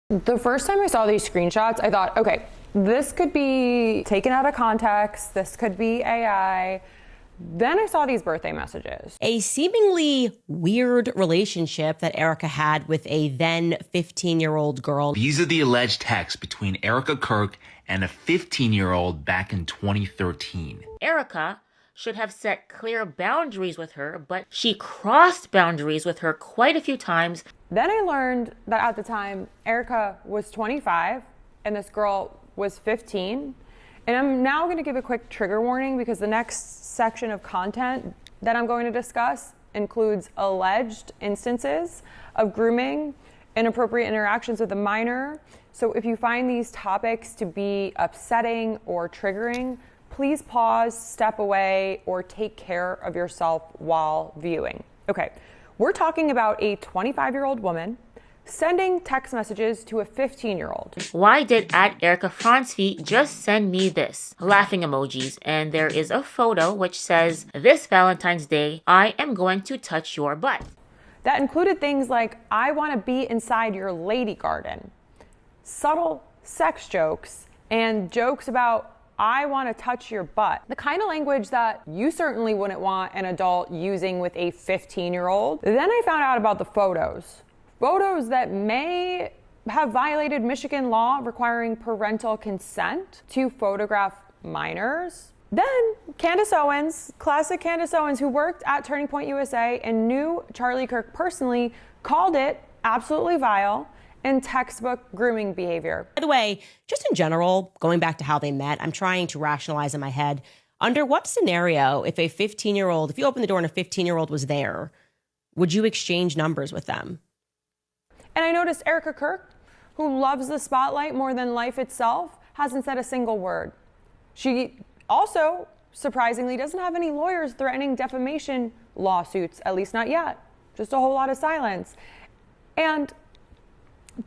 The first time I saw these screenshots, I thought, okay, this could be taken out of context. This could be AI. Then I saw these birthday messages. A seemingly weird relationship that Erika had with a then 15-year-old girl. These are the alleged texts between Erika Kirk and a 15-year-old back in 2013. Erika should have set clear boundaries with her, but she crossed boundaries with her quite a few times. Then I learned that at the time, Erika was 25 and this girl was 15. And I'm now going to give a quick trigger warning because the next section of content that I'm going to discuss includes alleged instances of grooming, inappropriate interactions with a minor. So if you find these topics to be upsetting or triggering, please pause, step away, or take care of yourself while viewing. Okay, we're talking about a 25-year-old woman sending text messages to a 15-year-old. Why did @ErikaFrancvi just send me this? Laughing emojis, and there is a photo which says, "This Valentine's Day, I am going to touch your butt." That included things like, "I want to be inside your lady garden," subtle sex jokes, and jokes about, "I want to touch your butt." The kind of language that you certainly wouldn't want an adult using with a 15-year-old. Then I found out about the photos. Photos that may have violated Michigan law requiring parental consent to photograph minors. Then Candace Owens, classic Candace Owens, who worked at Turning Point USA and knew Charlie Kirk personally, called it absolutely vile and textbook grooming behavior. By the way, just in general, going back to how they met, I'm trying to rationalize in my head, under what scenario, if you opened the door and a 15-year-old was there, would you exchange numbers with them? And I noticed Erika Kirk, who loves the spotlight more than life itself, hasn't said a single word. She also, surprisingly, doesn't have any lawyers threatening defamation lawsuits, at least not yet. Just a whole lot of silence. And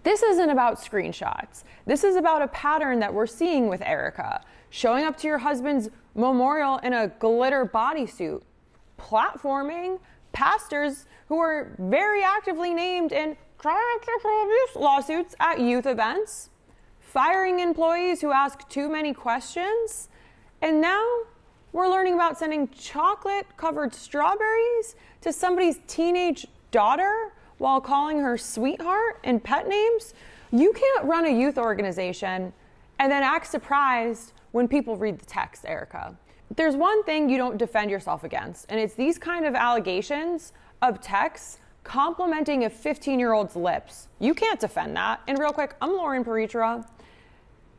this isn't about screenshots. This is about a pattern that we're seeing with Erika. Showing up to your husband's memorial in a glitter bodysuit, platforming pastors who are very actively named in child sexual abuse lawsuits at youth events, firing employees who ask too many questions, and now we're learning about sending chocolate-covered strawberries to somebody's teenage daughter while calling her sweetheart and pet names. You can't run a youth organization and then act surprised when people read the text, Erika. There's one thing you don't defend yourself against, and it's these kind of allegations of texts complimenting a 15-year-old's lips. You can't defend that. And real quick, I'm Lauren Paritra.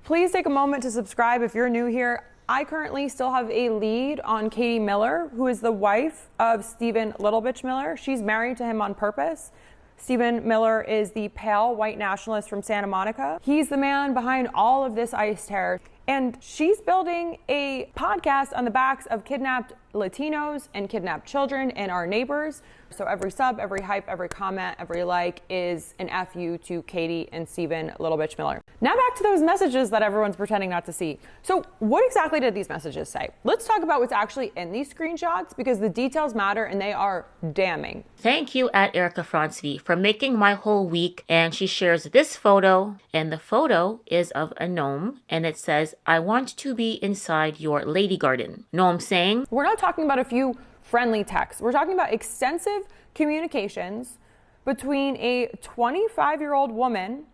Please take a moment to subscribe if you're new here. I currently still have a lead on Katie Miller, who is the wife of Stephen Littlebitch Miller. She's married to him on purpose. Stephen Miller is the pale white nationalist from Santa Monica. He's the man behind all of this ICE terror. And she's building a podcast on the backs of kidnapped Latinos and kidnapped children and our neighbors. So every sub, every hype, every comment, every like is an FU to Katie and Stephen Littlebitch Miller. Now back to those messages that everyone's pretending not to see. So what exactly did these messages say? Let's talk about what's actually in these screenshots because the details matter and they are damning. Thank you @ErikaFrancvi for making my whole week. And she shares this photo, and the photo is of a gnome, and it says, "I want to be inside your lady garden." Gnome saying, we're not talking about a few friendly texts. We're talking about extensive communications between a 25-year-old woman,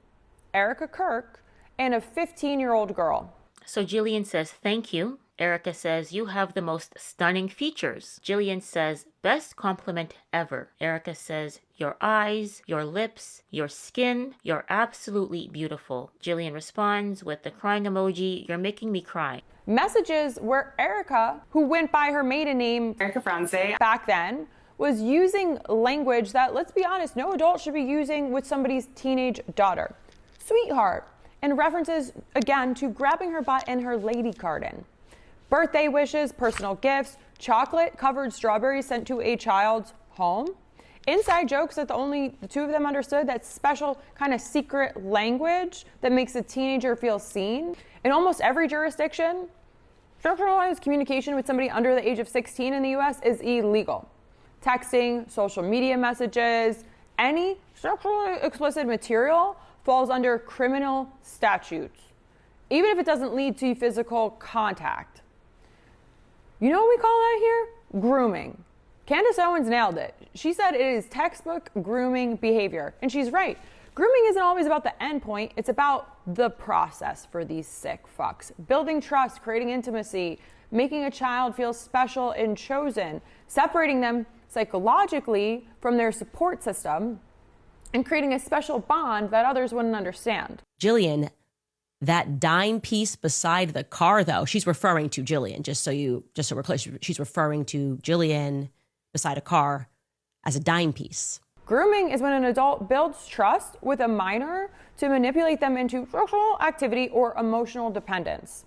Erika Kirk, and a 15-year-old girl. So Jillian says, "Thank you." Erika says, "You have the most stunning features." Jillian says, "Best compliment ever." Erika says, "Your eyes, your lips, your skin, you're absolutely beautiful." Jillian responds with the crying emoji, "You're making me cry." Messages where Erika, who went by her maiden name Erika Franze back then, was using language that, let's be honest, no adult should be using with somebody's teenage daughter. Sweetheart, and references, again, to grabbing her butt in her lady garden. Birthday wishes, personal gifts, chocolate-covered strawberries sent to a child's home. Inside jokes that only the two of them understood, that special kind of secret language that makes a teenager feel seen. In almost every jurisdiction, sexualized communication with somebody under the age of 16 in the US is illegal. Texting, social media messages, any sexually explicit material falls under criminal statutes, even if it doesn't lead to physical contact. You know what we call that here? Grooming. Candace Owens nailed it. She said it is textbook grooming behavior, and she's right. Grooming isn't always about the end point, it's about the process for these sick fucks. Building trust, creating intimacy, making a child feel special and chosen, separating them psychologically from their support system, and creating a special bond that others wouldn't understand. Jillian, that dime piece beside the car, though, she's referring to Jillian, just so we're clear. She's referring to Jillian beside a car as a dime piece. Grooming is when an adult builds trust with a minor to manipulate them into sexual activity or emotional dependence.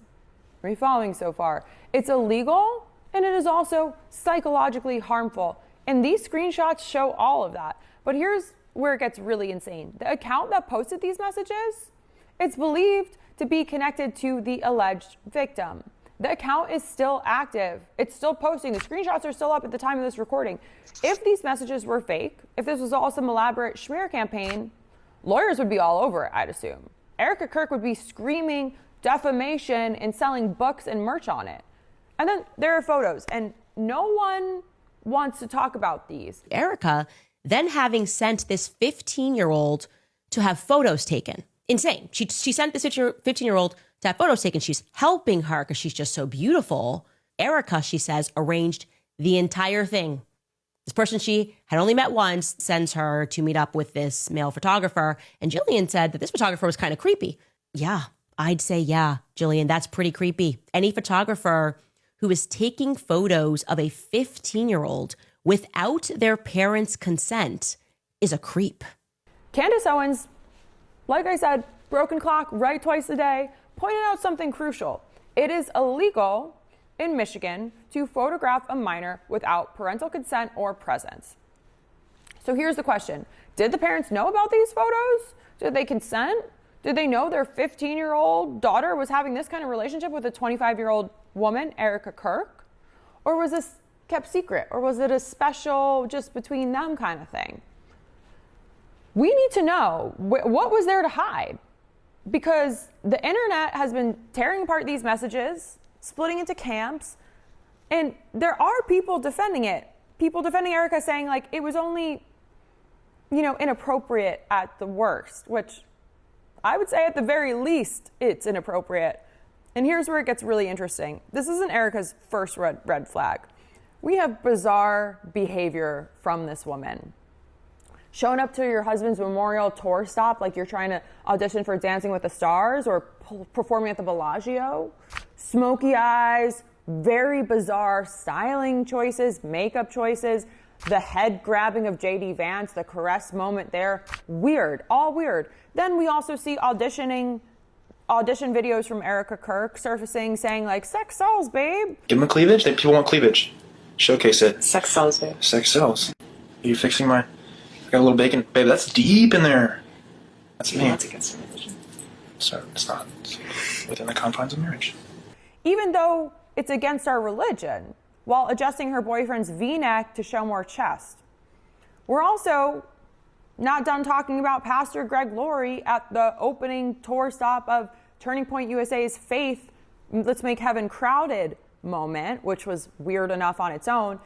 Are you following so far? It's illegal and it is also psychologically harmful. And these screenshots show all of that. But here's where it gets really insane. The account that posted these messages, it's believed to be connected to the alleged victim. The account is still active. It's still posting. The screenshots are still up at the time of this recording. If these messages were fake, if this was all some elaborate smear campaign, lawyers would be all over it, I'd assume. Erika Kirk would be screaming defamation and selling books and merch on it. And then there are photos, and no one wants to talk about these. Erika then having sent this 15-year-old to have photos taken. Insane. She sent this 15-year-old to have photos taken. She's helping her because she's just so beautiful. Erika, she says, arranged the entire thing. This person she had only met once sends her to meet up with this male photographer. And Jillian said that this photographer was kind of creepy. Yeah, I'd say, yeah, Jillian, that's pretty creepy. Any photographer who is taking photos of a 15-year-old without their parents' consent is a creep. Candace Owens, like I said, broken clock, right twice a day, pointed out something crucial. It is illegal in Michigan to photograph a minor without parental consent or presence. So here's the question. Did the parents know about these photos? Did they consent? Did they know their 15-year-old daughter was having this kind of relationship with a 25-year-old woman, Erika Kirk? Or was this kept secret? Or was it a special just between them kind of thing? We need to know what was there to hide, because the internet has been tearing apart these messages, splitting into camps, and there are people defending it. People defending Erika, saying like it was only, inappropriate at the worst, which I would say at the very least it's inappropriate. And here's where it gets really interesting. This isn't Erika's first red flag. We have bizarre behavior from this woman. Showing up to your husband's memorial tour stop like you're trying to audition for Dancing with the Stars or performing at the Bellagio. Smoky eyes, very bizarre styling choices, makeup choices, the head grabbing of JD Vance, the caress moment there. Weird, all weird. Then we also see audition videos from Erika Kirk surfacing saying like, sex sells, babe. Give them a cleavage. People want cleavage. Showcase it. Sex sells, babe. Sex sells. Are you fixing my... I got a little bacon. Babe, that's deep in there. That's me. That's against religion. So it's not. It's within the confines of marriage. Even though it's against our religion, while adjusting her boyfriend's V-neck to show more chest. We're also not done talking about Pastor Greg Laurie at the opening tour stop of Turning Point USA's Faith, Let's Make Heaven Crowded moment, which was weird enough on its own.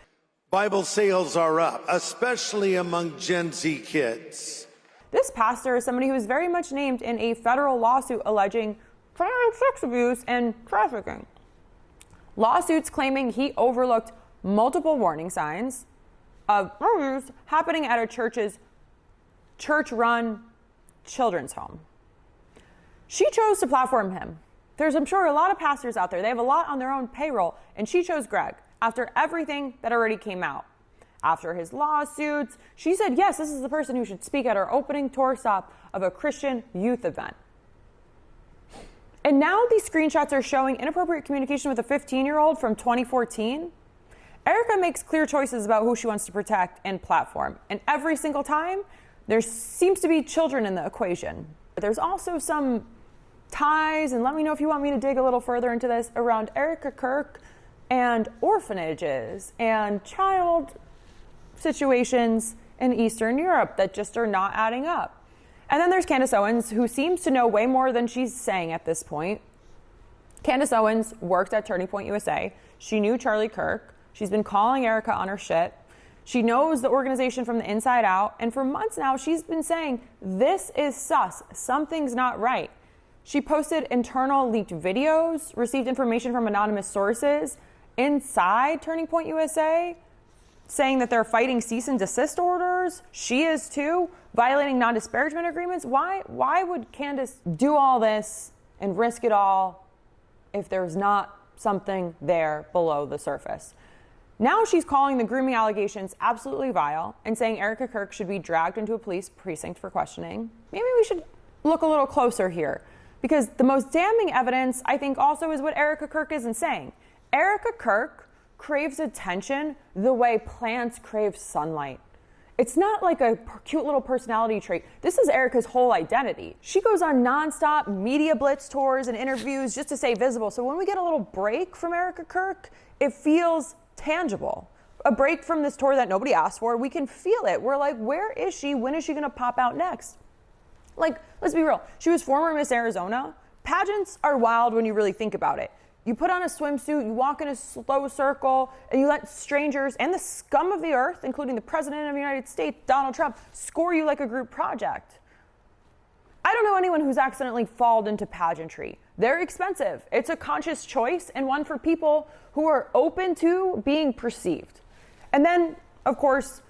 Bible sales are up, especially among Gen Z kids. This pastor is somebody who is very much named in a federal lawsuit alleging child sex abuse and trafficking. Lawsuits claiming he overlooked multiple warning signs of abuse happening at a church-run children's home. She chose to platform him. There's, I'm sure, a lot of pastors out there. They have a lot on their own payroll, and she chose Greg after everything that already came out. After his lawsuits, she said, yes, this is the person who should speak at our opening tour stop of a Christian youth event. And now these screenshots are showing inappropriate communication with a 15-year-old from 2014. Erika makes clear choices about who she wants to protect and platform. And every single time, there seems to be children in the equation. There's also some ties, and let me know if you want me to dig a little further into this, around Erika Kirk and orphanages and child situations in Eastern Europe that just are not adding up. And then there's Candace Owens, who seems to know way more than she's saying at this point. Candace Owens worked at Turning Point USA. She knew Charlie Kirk. She's been calling Erika on her shit. She knows the organization from the inside out. And for months now, she's been saying, this is sus. Something's not right. She posted internal leaked videos, received information from anonymous sources inside Turning Point USA, saying that they're fighting cease and desist orders. She is too, violating non-disparagement agreements. Why would Candace do all this and risk it all if there's not something there below the surface? Now she's calling the grooming allegations absolutely vile and saying Erika Kirk should be dragged into a police precinct for questioning. Maybe we should look a little closer here, because the most damning evidence, I think, also is what Erika Kirk isn't saying. Erika Kirk craves attention the way plants crave sunlight. It's not like a cute little personality trait. This is Erika's whole identity. She goes on nonstop media blitz tours and interviews just to stay visible. So when we get a little break from Erika Kirk, it feels tangible. A break from this tour that nobody asked for, we can feel it. We're like, where is she? When is she gonna pop out next? Like, let's be real. She was former Miss Arizona. Pageants are wild when you really think about it. You put on a swimsuit, you walk in a slow circle, and you let strangers and the scum of the earth, including the President of the United States, Donald Trump, score you like a group project. I don't know anyone who's accidentally fallen into pageantry. They're expensive. It's a conscious choice, and one for people who are open to being perceived. And then, of course,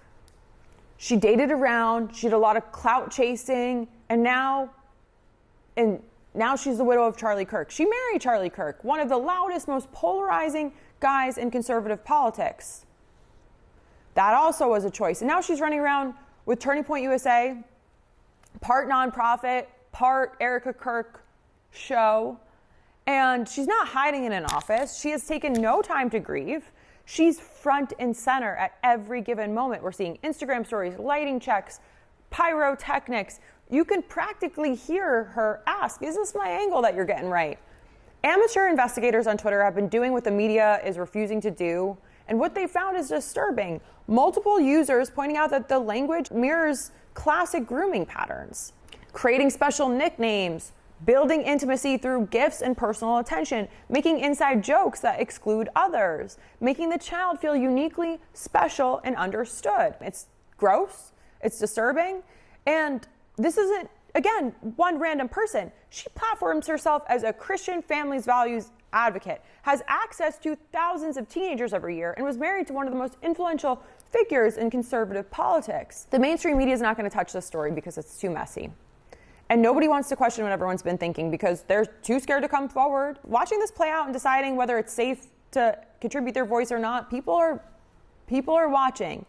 she dated around, she did a lot of clout chasing, and now she's the widow of Charlie Kirk. She married Charlie Kirk, one of the loudest, most polarizing guys in conservative politics. That also was a choice. And now she's running around with Turning Point USA, part nonprofit, part Erika Kirk show. And she's not hiding in an office. She has taken no time to grieve. She's front and center at every given moment. We're seeing Instagram stories, lighting checks, pyrotechnics. You can practically hear her ask, is this my angle that you're getting right? Amateur investigators on Twitter have been doing what the media is refusing to do, and what they found is disturbing. Multiple users pointing out that the language mirrors classic grooming patterns. Creating special nicknames, building intimacy through gifts and personal attention, making inside jokes that exclude others, making the child feel uniquely special and understood. It's gross, it's disturbing, and this isn't, again, one random person. She platforms herself as a Christian families values advocate, has access to thousands of teenagers every year, and was married to one of the most influential figures in conservative politics. The mainstream media is not going to touch this story because it's too messy. And nobody wants to question what everyone's been thinking because they're too scared to come forward. Watching this play out and deciding whether it's safe to contribute their voice or not, people are watching.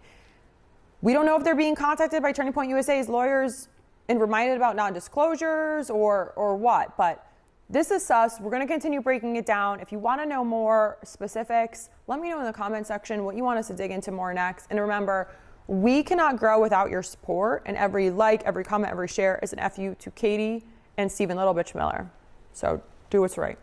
We don't know if they're being contacted by Turning Point USA's lawyers and reminded about non-disclosures or what, but this is sus. We're going to continue breaking it down. If you want to know more specifics, let me know in the comment section what you want us to dig into more next. And remember, we cannot grow without your support, and every like, every comment, every share is an FU to Katie and Stephen Little Bitch Miller. So do what's right.